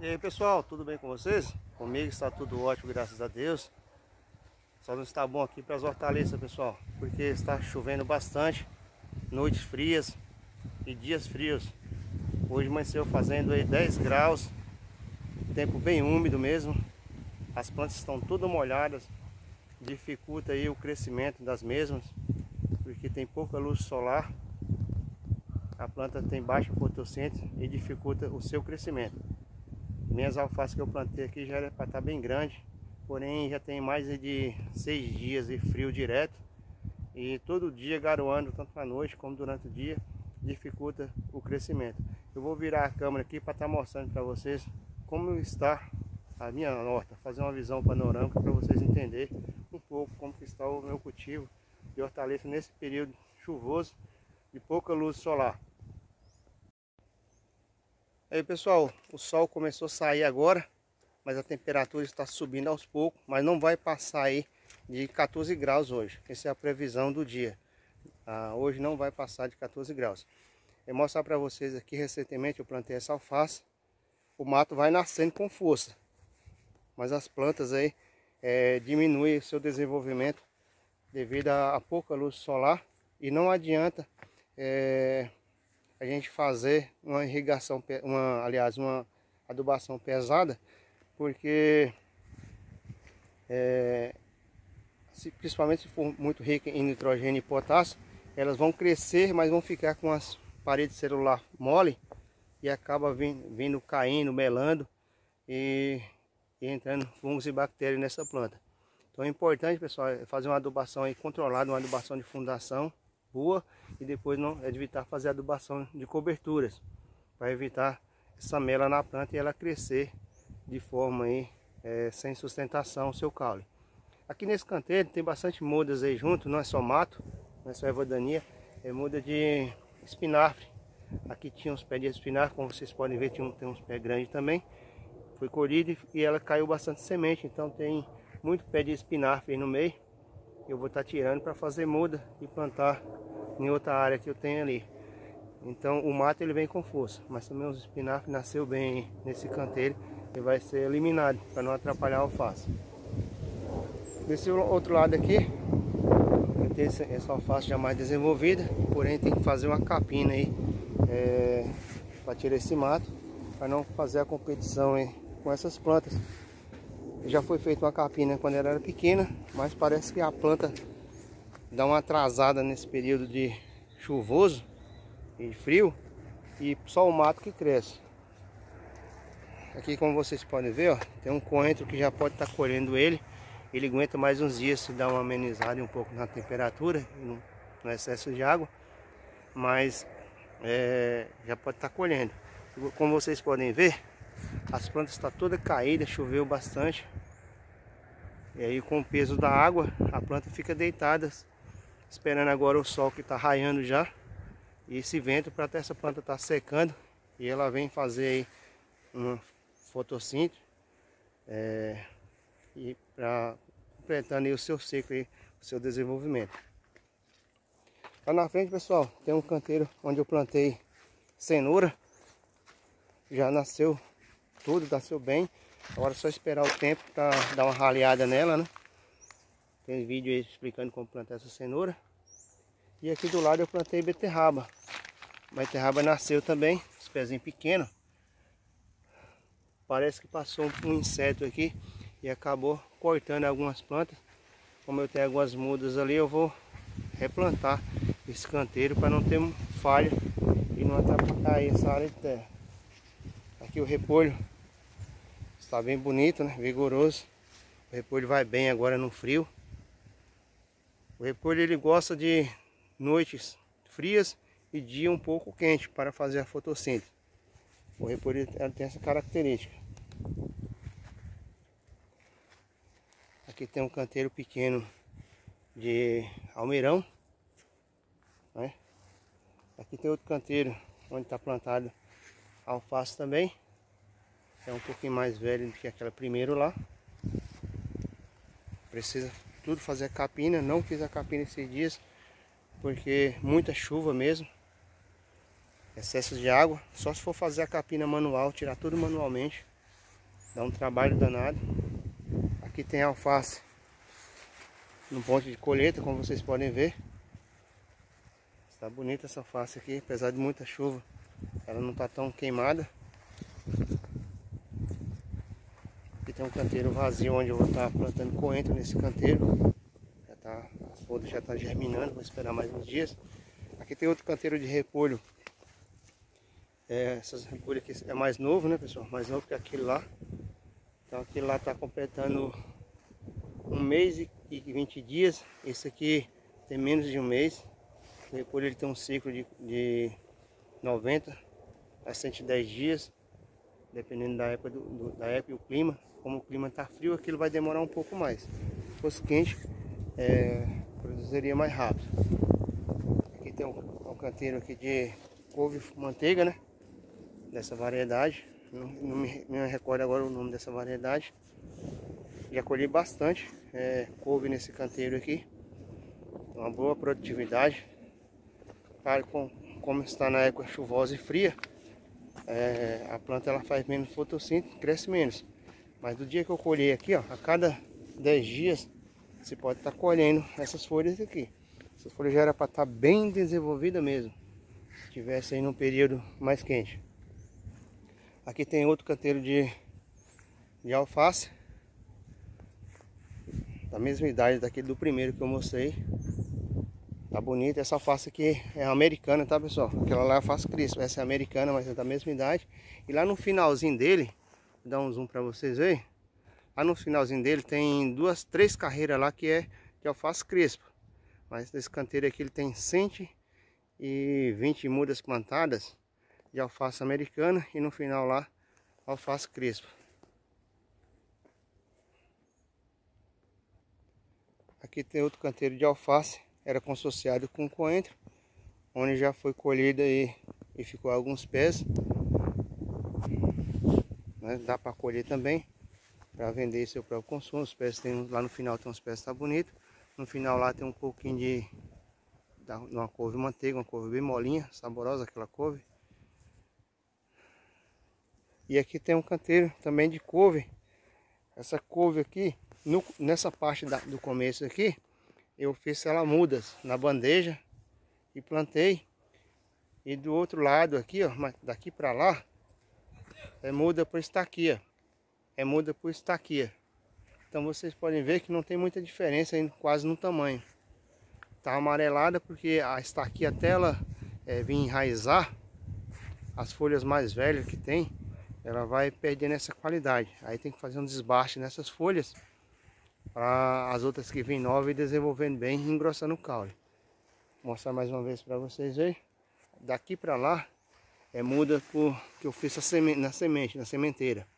E aí pessoal, tudo bem com vocês? Comigo está tudo ótimo, graças a Deus. Só não está bom aqui para as hortaliças, pessoal, porque está chovendo bastante, noites frias e dias frios. Hoje amanheceu fazendo aí 10 graus, tempo bem úmido mesmo. As plantas estão todas molhadas, dificulta aí o crescimento das mesmas, porque tem pouca luz solar. A planta tem baixa fotossíntese e dificulta o seu crescimento. Minhas alfaces que eu plantei aqui já era para estar bem grande, porém já tem mais de 6 dias de frio direto e todo dia garoando, tanto à noite como durante o dia, dificulta o crescimento. Eu vou virar a câmera aqui para estar mostrando para vocês como está a minha horta, fazer uma visão panorâmica para vocês entenderem um pouco como que está o meu cultivo de hortaliça nesse período chuvoso de pouca luz solar. Aí pessoal, o sol começou a sair agora, mas a temperatura está subindo aos poucos, mas não vai passar aí de 14 graus hoje. Essa é a previsão do dia. Hoje não vai passar de 14 graus. Eu vou mostrar para vocês aqui, recentemente eu plantei essa alface. O mato vai nascendo com força, mas as plantas aí diminuem o seu desenvolvimento devido a pouca luz solar. E não adianta a gente fazer uma irrigação, uma adubação pesada, porque principalmente se for muito rica em nitrogênio e potássio, elas vão crescer, mas vão ficar com as paredes celulares mole e acaba vindo caindo, melando e entrando fungos e bactérias nessa planta. Então é importante, pessoal, fazer uma adubação aí controlada, uma adubação de fundação boa, e depois não evitar fazer adubação de coberturas, para evitar essa mela na planta e ela crescer de forma aí sem sustentação o seu caule. Aqui nesse canteiro tem bastante mudas aí junto, não é só mato, não é só erva daninha, é muda de espinafre. Aqui tinha uns pés de espinafre, como vocês podem ver, tem uns pés grandes também. Foi colhido e ela caiu bastante semente, então tem muito pé de espinafre aí no meio. Eu vou estar tirando para fazer muda e plantar em outra área que eu tenho ali. Então o mato ele vem com força, mas também os espinafres nasceu bem nesse canteiro e vai ser eliminado para não atrapalhar a alface. Desse outro lado aqui eu tenho essa alface já mais desenvolvida, porém tem que fazer uma capina aí para tirar esse mato, para não fazer a competição aí com essas plantas. Já foi feita uma capina quando ela era pequena, mas parece que a planta dá uma atrasada nesse período de chuvoso e frio, e só o mato que cresce. Aqui, como vocês podem ver, ó, tem um coentro que já pode estar colhendo ele. Ele aguenta mais uns dias se dá uma amenizada um pouco na temperatura, no excesso de água, mas já pode estar colhendo. Como vocês podem ver, as plantas estão todas caídas, choveu bastante. E aí com o peso da água, a planta fica deitada, esperando agora o sol que está raiando já. E esse vento para até essa planta estar secando. E ela vem fazer aí uma fotossíntese. E para completando aí o seu ciclo, aí, o seu desenvolvimento. Lá na frente, pessoal, tem um canteiro onde eu plantei cenoura. Já nasceu tudo, nasceu bem. Agora é só esperar o tempo para dar uma raleada nela, né? Tem vídeo aí explicando como plantar essa cenoura. E aqui do lado eu plantei beterraba. A beterraba nasceu também, os pezinhos pequenos. Parece que passou um inseto aqui e acabou cortando algumas plantas. Como eu tenho algumas mudas ali, eu vou replantar esse canteiro para não ter falha e não atrapalhar essa área de terra. Aqui o repolho está bem bonito, né? Vigoroso. O repolho vai bem agora no frio. O repolho ele gosta de noites frias e dia um pouco quente para fazer a fotossíntese. O repolho tem essa característica. Aqui tem um canteiro pequeno de almeirão, né? Aqui tem outro canteiro onde está plantado alface também. É um pouquinho mais velho do que aquela primeiro lá. Precisa tudo fazer a capina. Não fiz a capina esses dias porque muita chuva mesmo, excesso de água. Só se for fazer a capina manual, tirar tudo manualmente, Dá um trabalho danado. Aqui tem alface no ponto de colheita, como vocês podem ver. Está bonita essa alface aqui, apesar de muita chuva, ela não está tão queimada. Aqui tem um canteiro vazio onde eu vou estar plantando coentro nesse canteiro. As folhas já estão germinando, vou esperar mais uns dias. Aqui tem outro canteiro de repolho. Essas repolhas aqui é mais novo, né, pessoal? Mais novo que aquele lá. Então aquele lá está completando 1 mês e 20 dias. Esse aqui tem menos de 1 mês. O repolho ele tem um ciclo de 90 a 110 dias, dependendo da época, da época e o clima. Como o clima está frio, aquilo vai demorar um pouco mais. Se fosse quente, produziria mais rápido. Aqui tem um canteiro aqui de couve manteiga, né? Dessa variedade. Não me recordo agora o nome dessa variedade. Já colhi bastante couve nesse canteiro aqui. Uma boa produtividade. Claro, como está na época chuvosa e fria, a planta ela faz menos fotossíntese, cresce menos. Mas do dia que eu colhei aqui, ó, a cada 10 dias você pode estar colhendo essas folhas aqui. Essas folhas já era para estar bem desenvolvida mesmo, se tivesse aí num período mais quente. Aqui tem outro canteiro de alface, da mesma idade daquele do primeiro que eu mostrei. Tá bonita. Essa alface aqui é americana, tá, pessoal? Aquela lá é alface crispa. Essa é americana, mas é da mesma idade. E lá no finalzinho dele, vou dar um zoom para vocês verem. Lá no finalzinho dele tem 3 carreiras lá que é de alface crispa. Mas nesse canteiro aqui ele tem 120 mudas plantadas de alface americana. E no final lá, alface crispa. Aqui tem outro canteiro de alface. Era consorciado com coentro, onde já foi colhida e ficou alguns pés, né? Dá para colher também, para vender seu próprio consumo. Os pés tem, lá no final tem uns pés, tá bonito. No final lá tem um pouquinho de uma couve manteiga, uma couve bem molinha, saborosa aquela couve. E aqui tem um canteiro também de couve. Essa couve aqui, nessa parte do começo aqui, eu fiz ela mudas na bandeja e plantei. E do outro lado aqui, ó, daqui para lá, é muda por estaquia. É muda por estaquia. Então vocês podem ver que não tem muita diferença quase no tamanho. Tá amarelada porque a estaquia até ela vir enraizar, as folhas mais velhas que tem, ela vai perdendo essa qualidade. Aí tem que fazer um desbaste nessas folhas, para as outras que vêm novas e desenvolvendo bem e engrossando o caule. Vou mostrar mais uma vez para vocês verem. Daqui para lá muda que eu fiz na sementeira.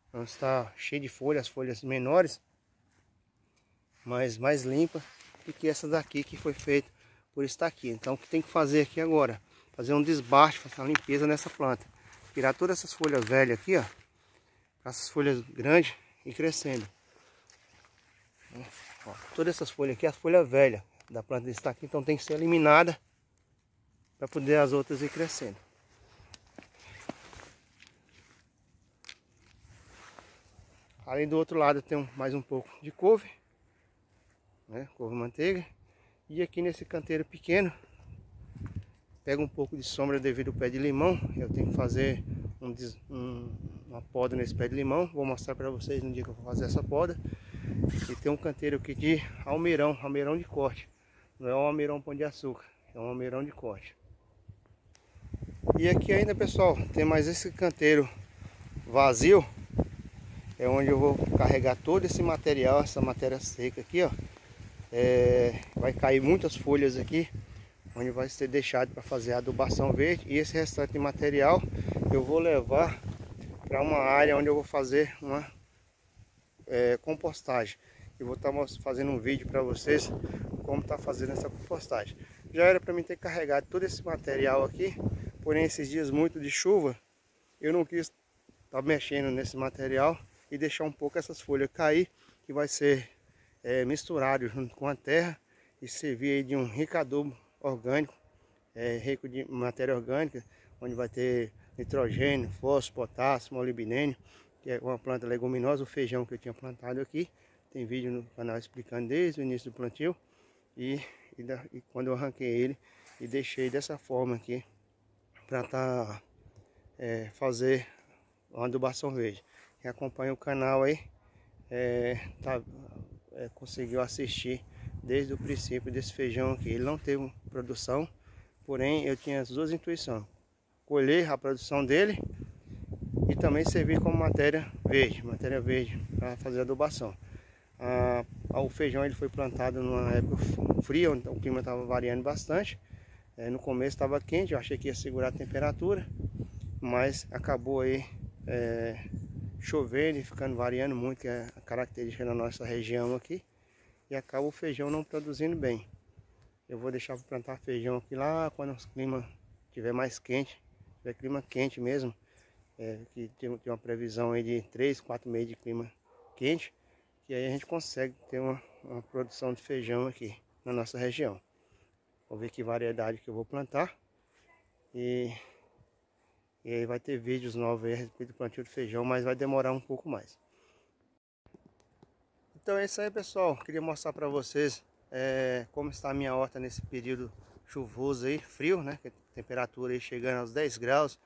Então está cheio de folhas, as folhas menores, mas mais limpa do que essa daqui que foi feita por estaquia. Então o que tem que fazer aqui agora? Fazer um desbaste, fazer uma limpeza nessa planta. Tirar todas essas folhas velhas aqui, ó, essas folhas grandes e crescendo. Ó, todas essas folhas aqui, as folhas velhas da planta de estaquia, então tem que ser eliminada para poder as outras ir crescendo. Ali do outro lado tem mais um pouco de couve, né? Couve manteiga. E aqui nesse canteiro pequeno, pega um pouco de sombra devido ao pé de limão. Eu tenho que fazer uma poda nesse pé de limão. Vou mostrar para vocês no dia que eu vou fazer essa poda. E tem um canteiro aqui de almeirão de corte. Não é um almeirão pão de açúcar, é um almeirão de corte. E aqui ainda, pessoal, tem mais esse canteiro vazio. É onde eu vou carregar todo esse material, essa matéria seca aqui, ó. Vai cair muitas folhas aqui, onde vai ser deixado para fazer a adubação verde. E esse restante de material eu vou levar para uma área onde eu vou fazer uma compostagem. Eu vou estar fazendo um vídeo para vocês como está fazendo essa compostagem. Já era para mim ter carregado todo esse material aqui, porém esses dias muito de chuva, eu não quis estar mexendo nesse material e deixar um pouco essas folhas cair, que vai ser misturado junto com a terra e servir aí de um rico adubo orgânico, rico de matéria orgânica, onde vai ter nitrogênio, fósforo, potássio, molibdênio, que é uma planta leguminosa, o feijão que eu tinha plantado aqui. Tem vídeo no canal explicando desde o início do plantio. E quando eu arranquei ele e deixei dessa forma aqui para fazer uma adubação verde. Quem acompanha o canal aí conseguiu assistir desde o princípio desse feijão aqui. Ele não teve produção, porém eu tinha as duas intuições: colher a produção dele e também servir como matéria verde para fazer adubação. O feijão ele foi plantado numa época fria, onde o clima estava variando bastante. No começo estava quente, eu achei que ia segurar a temperatura, mas acabou aí chovendo e ficando variando muito, que é a característica da nossa região aqui, e acaba o feijão não produzindo bem. Eu vou deixar para plantar feijão aqui lá quando o clima estiver mais quente, tiver clima quente mesmo, que tem uma previsão aí de 3, 4 meses de clima quente, que aí a gente consegue ter uma produção de feijão aqui na nossa região. Vou ver que variedade que eu vou plantar e aí vai ter vídeos novos aí a respeito do plantio de feijão, mas vai demorar um pouco mais. Então é isso aí, pessoal. Queria mostrar para vocês como está a minha horta nesse período chuvoso aí, frio, né? Temperatura aí chegando aos 10 graus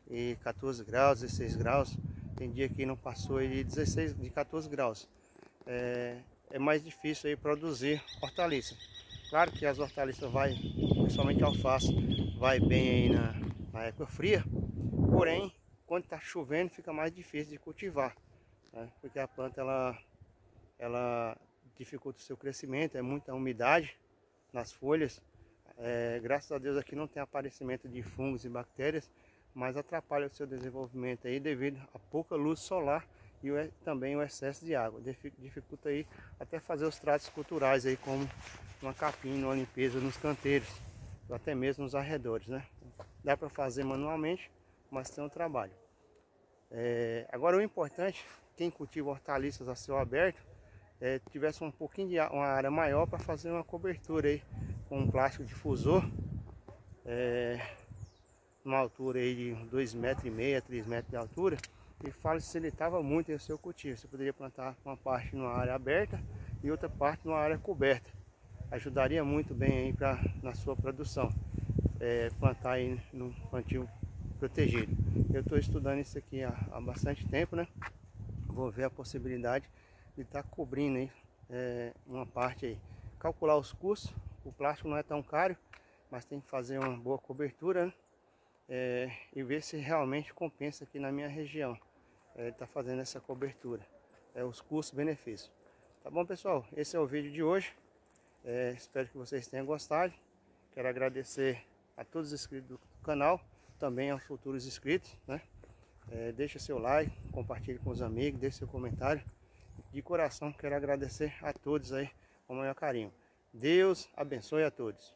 e 14 graus, 16 graus. Tem dia que não passou aí de 14 graus. É mais difícil aí produzir hortaliça. Claro que as hortaliças principalmente a alface, vai bem aí na época fria. Porém, quando está chovendo fica mais difícil de cultivar, né? Porque a planta ela dificulta o seu crescimento, é muita umidade nas folhas. Graças a Deus aqui não tem aparecimento de fungos e bactérias, mas atrapalha o seu desenvolvimento aí devido a pouca luz solar e também o excesso de água. Dificulta aí até fazer os tratos culturais aí, como uma capina, uma limpeza nos canteiros, ou até mesmo nos arredores, né? Dá para fazer manualmente, mas tem um trabalho. Agora o importante, quem cultiva hortaliças a céu aberto, tivesse um pouquinho de uma área maior para fazer uma cobertura aí com um plástico difusor, uma altura aí de 2,5 metros, 3 metros de altura, e facilitava muito o seu cultivo. Você poderia plantar uma parte numa área aberta e outra parte numa área coberta. Ajudaria muito bem aí na sua produção, plantar aí no plantio protegido. Eu estou estudando isso aqui há bastante tempo, né? Vou ver a possibilidade de estar cobrindo aí uma parte aí. Calcular os custos. O plástico não é tão caro, mas tem que fazer uma boa cobertura, né? E ver se realmente compensa aqui na minha região tá fazendo essa cobertura, os custos-benefícios. Tá bom, pessoal? Esse é o vídeo de hoje. Espero que vocês tenham gostado. Quero agradecer a todos os inscritos do canal, também aos futuros inscritos, né? Deixa seu like, compartilhe com os amigos, deixe seu comentário. De coração quero agradecer a todos aí com o maior carinho. Deus abençoe a todos.